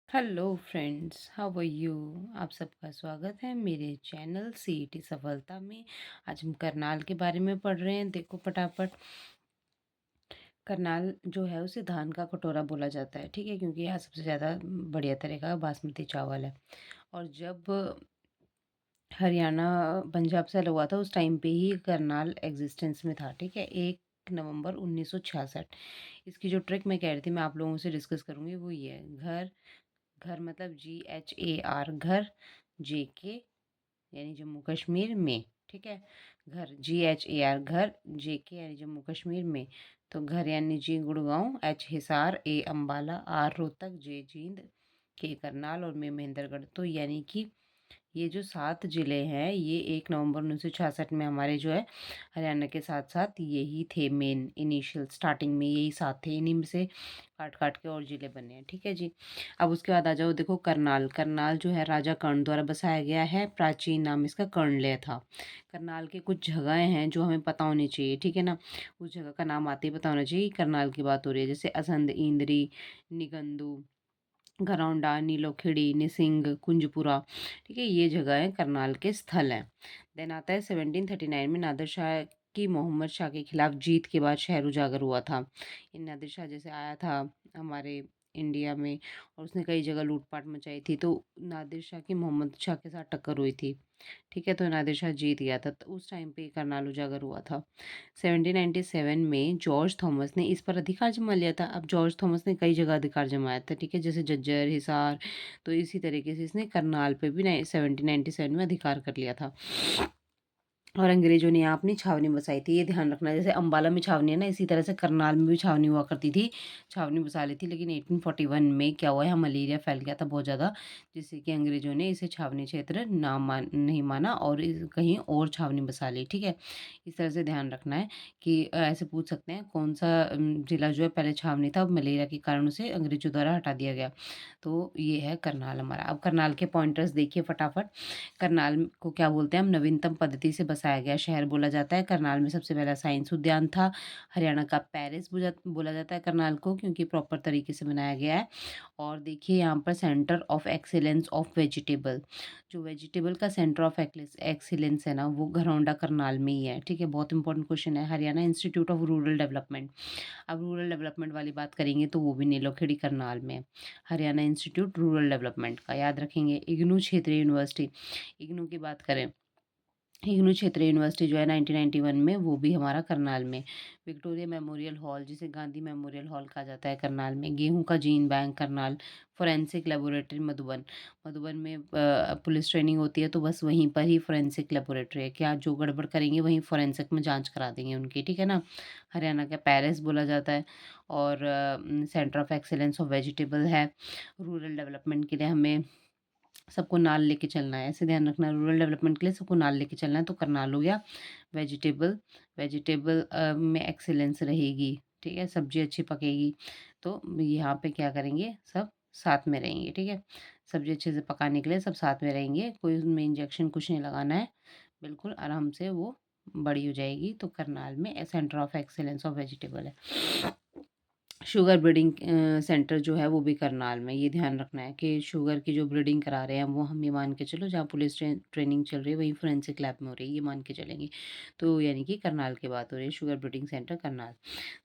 Hello friends, how are you. आप सबका स्वागत है मेरे चैनल सीईटी सफलता में। आज हम करनाल के बारे में पढ़ रहे हैं। देखो फटाफट। करनाल जो है उसे धान का कटोरा बोला जाता है, ठीक है, क्योंकि यहाँ सबसे ज़्यादा बढ़िया तरह का बासमती चावल है। और जब हरियाणा पंजाब से अलग हुआ था उस टाइम पे ही करनाल एग्जिस्टेंस में था, ठीक है, 1 नवंबर 1966। इसकी जो ट्रिक मैं कह रही थी, मैं आप लोगों से डिस्कस करूंगी, वो ये है। घर, घर मतलब GHAR, घर, JK यानी जम्मू कश्मीर में, ठीक है। घर GHAR, घर, JK यानी जम्मू कश्मीर में। तो घर यानी G Gurgaon, H Hisar, A Ambala, R Rohtak, J Jind, K Karnal और मैं महेंद्रगढ़। तो यानी कि ये जो 7 ज़िले हैं, ये 1 नवंबर 1966 में हमारे जो है हरियाणा के साथ साथ यही थे। मेन इनिशियल स्टार्टिंग में यही 7 थे, इन्हीं में से काट काट के और ज़िले बने हैं, ठीक है जी। अब उसके बाद आ जाओ, देखो करनाल। करनाल जो है राजा कर्ण द्वारा बसाया गया है। प्राचीन नाम इसका कर्णलय था। करनाल के कुछ जगह हैं जो हमें पता होनी चाहिए, ठीक है ना। उस जगह का नाम आते ही पता होना चाहिए कि करनाल की बात हो रही है। जैसे असंध, इंद्री, निगंदू, घरौंडा, नीलोखेड़ी, निसिंग, कुंजपुरा, ठीक है, ये जगह है करनाल के स्थल हैं। देन आता है 1739 में नादिर शाह की मोहम्मद शाह के खिलाफ जीत के बाद शहर उजागर हुआ था। ये नादिर शाह जैसे आया था हमारे इंडिया में और उसने कई जगह लूटपाट मचाई थी, तो नादिर शाह की मोहम्मद शाह के साथ टक्कर हुई थी, ठीक है। तो नादिर शाह जीत गया था, तो उस टाइम पे करनाल उजागर हुआ था। 1797 में जॉर्ज थॉमस ने इस पर अधिकार जमा लिया था। अब जॉर्ज थॉमस ने कई जगह अधिकार जमाया था, ठीक है, जैसे झज्जर, हिसार। तो इसी तरीके से इसने करनाल पे भी 1797 में अधिकार कर लिया था। और अंग्रेजों ने यहाँ अपनी छावनी बसाई थी, ये ध्यान रखना। जैसे अम्बाला में छावनी है ना, इसी तरह से करनाल में भी छावनी हुआ करती थी। छावनी बसा ली थी, लेकिन 1841 में क्या हुआ, यहाँ मलेरिया फैल गया था बहुत ज़्यादा, जिससे कि अंग्रेजों ने इसे छावनी क्षेत्र नहीं माना और कहीं और छावनी बसा ली, ठीक है। इस तरह से ध्यान रखना है कि ऐसे पूछ सकते हैं कौन सा जिला जो है पहले छावनी था, अब मलेरिया के कारण उसे अंग्रेजों द्वारा हटा दिया गया। तो ये है करनाल हमारा। अब करनाल के पॉइंटर्स देखिए फटाफट। करनाल को क्या बोलते हैं हम, नवीनतम पद्धति से बसाया गया शहर बोला जाता है। करनाल में सबसे पहला साइंस उद्यान था। हरियाणा का पेरिस बोला जाता है करनाल को, क्योंकि प्रॉपर तरीके से बनाया गया है। और देखिए यहाँ पर centre of excellence of vegetable, जो वेजिटेबल का सेंटर ऑफ एक्सीलेंस है ना, वो घरौंडा करनाल में ही है, ठीक है। बहुत इंपॉर्टेंट क्वेश्चन है। Haryana institute of rural development, अब रूरल डेवलपमेंट वाली बात करेंगे तो वो भी नीलोखेड़ी करनाल में है। हरियाणा इंस्टीट्यूट रूरल डेवलपमेंट का याद रखेंगे। इग्नू क्षेत्रीय यूनिवर्सिटी, इग्नू की बात करें, इग्नू क्षेत्रीय यूनिवर्सिटी जो है 1991 में, वो भी हमारा करनाल में। विक्टोरिया मेमोरियल हॉल, जिसे गांधी मेमोरियल हॉल कहा जाता है, करनाल में। गेहूं का gene bank Karnal. Forensic laboratory Madhuban, Madhuban में पुलिस ट्रेनिंग होती है, तो बस वहीं पर ही फोरेंसिक लेबोरेटरी है। क्या जो गड़बड़ करेंगे वहीं फोरेंसिक में जांच करा देंगे उनकी, ठीक है ना। हरियाणा का पेरिस बोला जाता है। और centre of excellence of vegetable है। रूरल डेवलपमेंट के लिए हमें सबको नाल लेके चलना है, ऐसे ध्यान रखना। रूरल डेवलपमेंट के लिए सबको नाल लेके चलना है, तो करनाल हो गया। वेजिटेबल, वेजिटेबल में एक्सीलेंस रहेगी, ठीक है, सब्जी अच्छी पकेगी। तो यहाँ पे क्या करेंगे, सब साथ में रहेंगे, ठीक है। सब्जी अच्छे से पकाने के लिए सब साथ में रहेंगे, कोई उसमें इंजेक्शन कुछ नहीं लगाना है, बिल्कुल आराम से वो बड़ी हो जाएगी। तो करनाल में centre of excellence of vegetable है। शुगर ब्रीडिंग सेंटर जो है वो भी करनाल में। ये ध्यान रखना है कि शुगर की जो ब्रीडिंग करा रहे हैं वो हम ये मान के चलो, जहाँ पुलिस ट्रेनिंग चल रही है वहीं फोरेंसिक लैब में हो रही है, ये मान के चलेंगे। तो यानी कि करनाल की बात हो रही है, sugar breeding centre Karnal.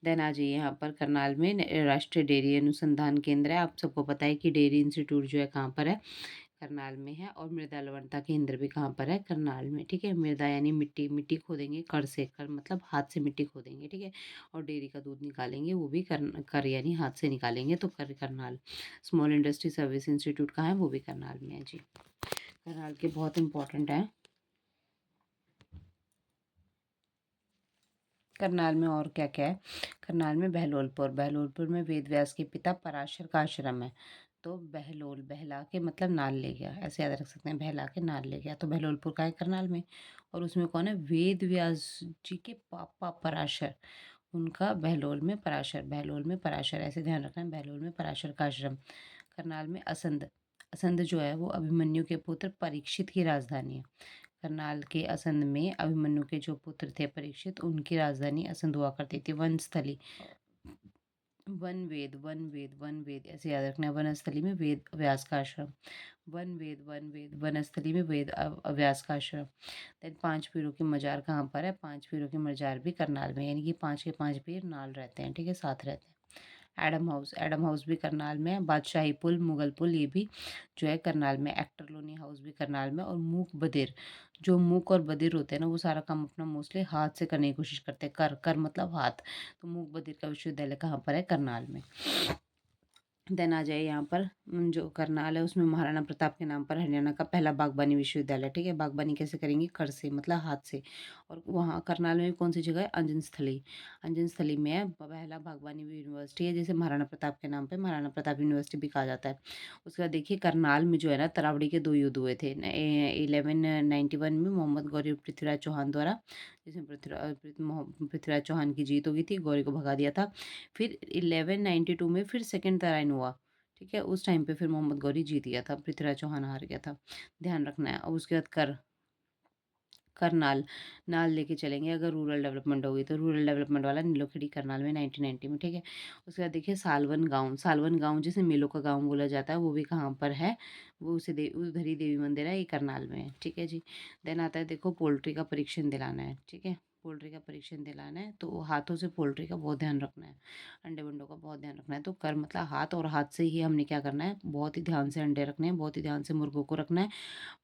Then आ जाइए यहाँ पर करनाल में राष्ट्रीय डेयरी अनुसंधान केंद्र है। आप सबको पता है कि डेयरी इंस्टीट्यूट जो है कहाँ पर है, करनाल में है। और मृदा लवणता केंद्र भी कहाँ पर है, करनाल में, ठीक है। मृदा यानी मिट्टी, मिट्टी खोदेंगे कर से, कर मतलब हाथ से मिट्टी खोदेंगे, ठीक है। और डेयरी का दूध निकालेंगे, वो भी कर यानी हाथ से निकालेंगे, तो Karnal. Small industry service institute कहाँ है, वो भी करनाल में है जी। करनाल के बहुत इंपॉर्टेंट है। करनाल में और क्या क्या है, करनाल में बहलोलपुर, बहलोलपुर में वेद व्यास के पिता पराशर का आश्रम है। तो बहलोल, बहला के मतलब नाल ले गया, ऐसे याद रख सकते हैं, बहला के नाल ले गया, तो बहलोलपुर का है करनाल में। और उसमें कौन है, वेद व्यास जी के पापा पराशर, उनका बहलोल में पराशर, बहलोल में पराशर, ऐसे ध्यान रखना है, बहलोल में पराशर का आश्रम। करनाल में असंध, असंध जो है वो अभिमन्यु के पुत्र परीक्षित की राजधानी है। करनाल के असंध में अभिमन्यु के जो पुत्र थे परीक्षित, उनकी राजधानी असंध हुआ करती थी। वनस्थली, वन वेद ऐसे याद रखना है। वनस्थली में वेद व्यास का आश्रम। वन वेद वनस्थली में वेद व्यास का आश्रम। देन 5 पीरों की मजार कहाँ पर है? 5 पीरों की मजार भी करनाल में, यानी कि 5 के 5 पीर नाल रहते हैं, ठीक है, साथ रहते हैं। एडम हाउस भी करनाल में है। बादशाही पुल, मुगल पुल, ये भी जो है करनाल में। एक्टर लोनी हाउस भी करनाल में। और मूक बधिर, जो मूक और बधिर होते हैं ना, वो सारा काम अपना मोस्टली हाथ से करने की कोशिश करते हैं। कर कर मतलब हाथ। तो मूक बधिर का विश्वविद्यालय कहाँ पर है? करनाल में। देन आ जाए यहाँ पर जो करनाल है उसमें महाराणा प्रताप के नाम पर हरियाणा का पहला बागबानी विश्वविद्यालय, ठीक है। बागबानी कैसे करेंगे? कर से, मतलब हाथ से। और वहाँ करनाल में कौन सी जगह है? अंजन स्थली। अंजन स्थली में है पहला बागबानी यूनिवर्सिटी है, जैसे महाराणा प्रताप के नाम पे महाराणा प्रताप यूनिवर्सिटी भी कहा जाता है। उसके बाद देखिए करनाल में जो है ना, तरावड़ी के 2 युद्ध हुए थे। 1191 में मोहम्मद गौरी और पृथ्वीराज चौहान द्वारा, जिसमें पृथ्वीराज चौहान की जीत हो गई थी, गौरी को भगा दिया था। फिर 1192 में फिर सेकंड तराइन हुआ, ठीक है। उस टाइम पे फिर मोहम्मद गौरी जीत गया था, पृथ्वीराज चौहान हार गया था। ध्यान रखना है। और उसके बाद करनाल, नाल लेके चलेंगे अगर रूरल डेवलपमेंट होगी तो। रूरल डेवलपमेंट वाला नीलोखेड़ी करनाल में 1990 में, ठीक है। उसके बाद देखिए सालवन गांव जिसे मेलों का गांव बोला जाता है, वो भी कहाँ पर है? वो उधरी देवी मंदिर है, ये करनाल में है, ठीक है जी। देन आता है देखो पोल्ट्री का परीक्षण दिलाना है, ठीक है। पोल्ट्री का परीक्षण दिलाना है तो हाथों से पोल्ट्री का बहुत ध्यान रखना है। अंडे वंडों का बहुत ध्यान रखना है। तो कर मतलब हाथ, और हाथ से ही हमने क्या करना है? बहुत ही ध्यान से अंडे रखने हैं, बहुत ही ध्यान से मुर्गों को रखना है।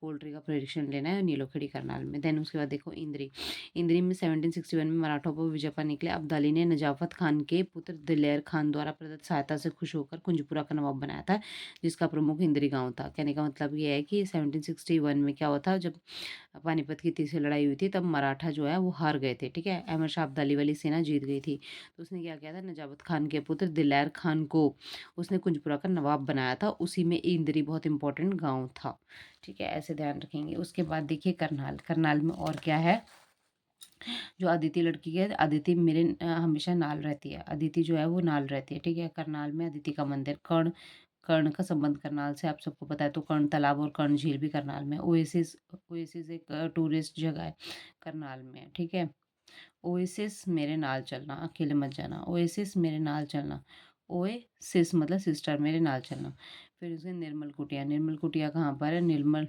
पोल्ट्री का परीक्षण लेना है नीलोखेड़ी करनाल में। देन उसके बाद देखो इंद्री। इंद्री में 1761 में मराठों पर विजय पा निकले अब्दाली ने नजाफत खान के पुत्र दिलेर खान द्वारा प्रदत्त सहायता से खुश होकर कुंजपुरा का नवाब बनाया था, जिसका प्रमुख इंद्री गांव था। कहने का मतलब ये है कि 1761 में क्या हुआ था, जब पानीपत की तीसरी लड़ाई हुई थी, तब मराठा जो है वो हार गए थे, ठीक है। अहमद शाह अब्दाली वाली सेना जीत गई थी। तो उसने क्या किया था, नजाफत खान के पुत्र दिलेर खान को उसने कुंजपुरा का नवाब बनाया था। उसी में इंद्री बहुत इंपॉर्टेंट गांव था, ठीक है। ऐसे ध्यान रखेंगे। उसके बाद देखिए करनाल। करनाल में और क्या है? जो अदिति लड़की है, अदिति मेरे हमेशा नाल रहती है। अदिति जो है वो नाल रहती है, ठीक है। करनाल में अदिति का मंदिर। कर्ण, कर्ण का संबंध करनाल से आप सबको पता है, तो कर्ण तालाब और कर्ण झील भी करनाल में। ओएसिस, ओएसिस एक टूरिस्ट जगह है, करनाल में है, ठीक है। ओएसिस मेरे नाल चलना, अकेले मत जाना। ओएसिस मेरे नाल चलना। ओएसिस मतलब सिस्टर, मेरे नाल चलना। फिर उसके निर्मल कुटिया। निर्मल कुटिया कहाँ पर है? निर्मल,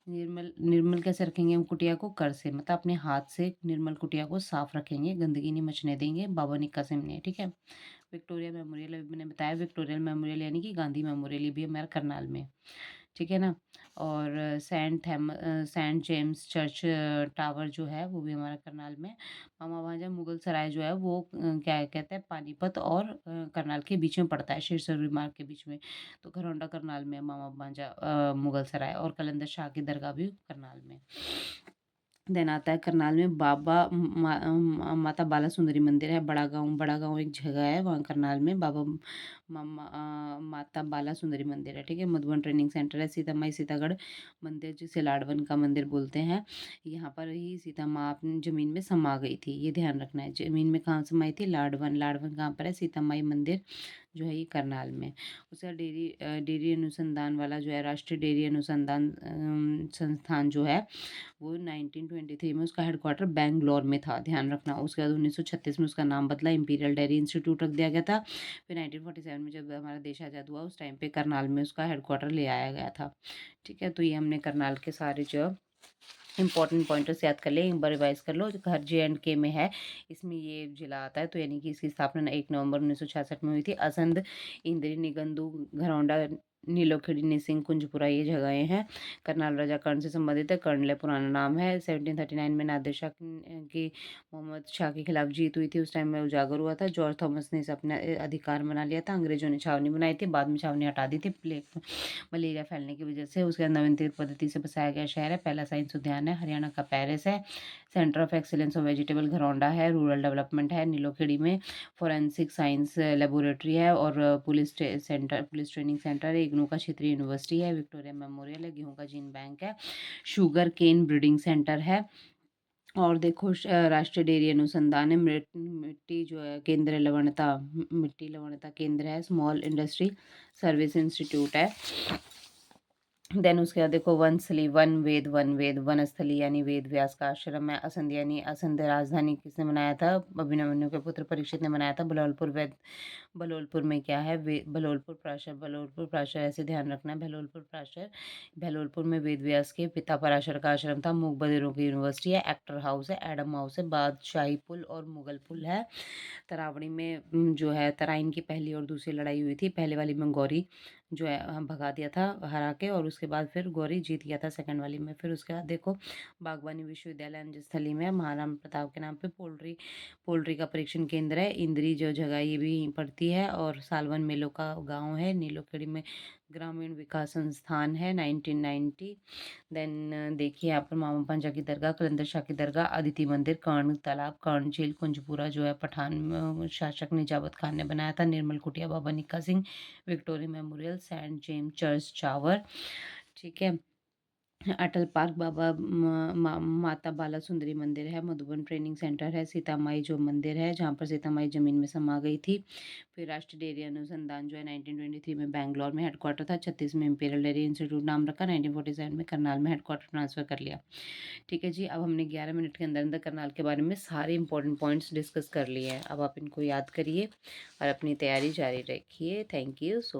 निर्मल निर्मल कैसे रखेंगे हम कुटिया को? कर से, मतलब अपने हाथ से निर्मल कुटिया को साफ रखेंगे, गंदगी नहीं मचने देंगे, बाबा निक्का सिमने, ठीक है। विक्टोरिया मेमोरियल अभी मैंने बताया, विक्टोरियल मेमोरियल यानी कि गांधी मेमोरियल, ये भी हमारा करनाल में, ठीक है ना। और सेंट जेम्स चर्च टावर जो है वो भी हमारा करनाल में। मामा भांजा मुगल सराय जो है वो क्या कहते हैं, पानीपत और करनाल के बीच में पड़ता है, सिरसौर मार्ग के बीच में। तो घरौंडा करनाल में, मामा भांजा मुगल सराय। और कलंदर शाह की दरगाह भी करनाल में। देन आता है करनाल में माता बाला सुंदरी मंदिर है। बड़ा गांव एक जगह है वहाँ करनाल में। माता बाला सुंदरी मंदिर है, ठीक है। मधुबन ट्रेनिंग सेंटर है। सीता माई सीतागढ़ मंदिर, जिसे लाडवन का मंदिर बोलते हैं, यहाँ पर ही सीता माँ अपनी जमीन में समा गई थी, ये ध्यान रखना है। जमीन में कहाँ समाई थी? लाडवन। लाडवन कहाँ पर है? सीता माई मंदिर जो है ये करनाल में। उसके बाद डेयरी अनुसंधान वाला जो है, राष्ट्रीय डेयरी अनुसंधान संस्थान जो है, वो 1923 में उसका हेडक्वार्टर बैंगलोर में था, ध्यान रखना। उसके बाद 1936 में उसका नाम बदला, इंपीरियल डेयरी इंस्टीट्यूट रख दिया गया था। फिर 1947 में जब हमारा देश आज़ाद हुआ, उस टाइम पे करनाल में उसका हेडक्वार्टर ले आया गया था, ठीक है। तो ये हमने करनाल के सारे जो इंपॉर्टेंट पॉइंटर्स याद कर ले, एक बार रिवाइज कर लो। घर J&K में है, इसमें ये जिला आता है। तो यानी कि इसकी स्थापना 1 नवंबर 1966 में हुई थी। असंध, इंद्री, निगंदू, घरौंडा, नीलोखेड़ी, निसिंग, कुंजपुरा ये जगहें हैं। करनाल राजा कर्ण से संबंधित है। कर्नले पुराना नाम है। 1739 में नादिर शाह की मोहम्मद शाह के खिलाफ जीत हुई थी, उस टाइम में उजागर हुआ था। जॉर्ज थॉमस ने इसे अपना अधिकार बना लिया था। अंग्रेजों ने छावनी बनाई थी, बाद में छावनी हटा दी थी प्लेग मलेरिया फैलने की वजह से। उसके अंदर नवीनतम पद्धति से बसाया गया शहर है। पहला साइंस उद्यान है, हरियाणा का पेरिस है। Centre of excellence of vegetable Gharaunda है। रूरल डेवलपमेंट है नीलोखेड़ी में। फोरेंसिक साइंस लेबोरेटरी है। और पुलिस ट्रेनिंग सेंटर है। इग्नू का क्षेत्रीय यूनिवर्सिटी है। विक्टोरिया मेमोरियल है। गेहूं का जीन बैंक है। शुगर केन ब्रीडिंग सेंटर है। और देखो राष्ट्रीय डेयरी अनुसंधान है। मिट्टी जो है केंद्र लवणता, मिट्टी लवणता केंद्र है। स्मॉल इंडस्ट्री सर्विस इंस्टीट्यूट है। देन उसके बाद देखो वनस्थली, वन वेद, वनस्थली यानी वेद व्यास का आश्रम है। असंध यानी असंध राजधानी किसने बनाया था? अभिमन्यु के पुत्र परीक्षित ने बनाया था। बलौलपुर वेद, बलौलपुर में क्या है? बलौलपुर प्राशर, बलौलपुर प्राशर ऐसे ध्यान रखना है। बलौलपुर प्राशर, बलौलपुर में वेद व्यास के पिता पराशर का आश्रम था। मूक बधिरों की यूनिवर्सिटी है। एक्टर हाउस है, एडम हाउस है, बादशाही पुल और मुगल पुल है। तरावड़ी में जो है तराइन की पहली और दूसरी लड़ाई हुई थी। पहले वाली में गौरी जो है भगा दिया था हरा के, और उसके बाद फिर गौरी जीत गया था सेकंड वाली में। फिर उसके बाद देखो बागवानी विश्वविद्यालय अंजस्थली में है, महाराणा प्रताप के नाम पे। पोल्ट्री, पोल्ट्री का परीक्षण केंद्र है। इंद्री जो जगह ये भी पड़ती है। और सालवन मेलों का गांव है। नीलोखेड़ी में ग्रामीण विकास संस्थान है 1990। देन देखिए यहाँ पर मामा पंजा की दरगाह, कलंदर शाह की दरगाह, अदिति मंदिर, कर्ण तालाब, कर्ण झील, कुंजपुरा जो है पठान शासक निजामत खान ने बनाया था। निर्मल Kutiya, Baba Nikka Singh, Victoria Memorial, Saint James church चावर, ठीक है। अटल पार्क, बाबा माता बाला सुंदरी मंदिर है। मधुबन ट्रेनिंग सेंटर है। सीतामाई जो मंदिर है जहाँ पर सीतामाई जमीन में समा गई थी। फिर राष्ट्रीय डेयरी अनुसंधान जो है 1923 में बैंगलोर में हेडक्वार्टर था। 36 में इंपीरियल डेयरी इंस्टीट्यूट नाम रखा। 1947 में करनाल में हेडक्वार्टर ट्रांसफर कर लिया। ठीक है जी, अब हमने 11 मिनट के अंदर अंदर करनाल के बारे में सारे इंपॉर्टेंट पॉइंट्स डिस्कस कर लिए हैं। अब आप इनको याद करिए और अपनी तैयारी जारी रखिए। Thank you so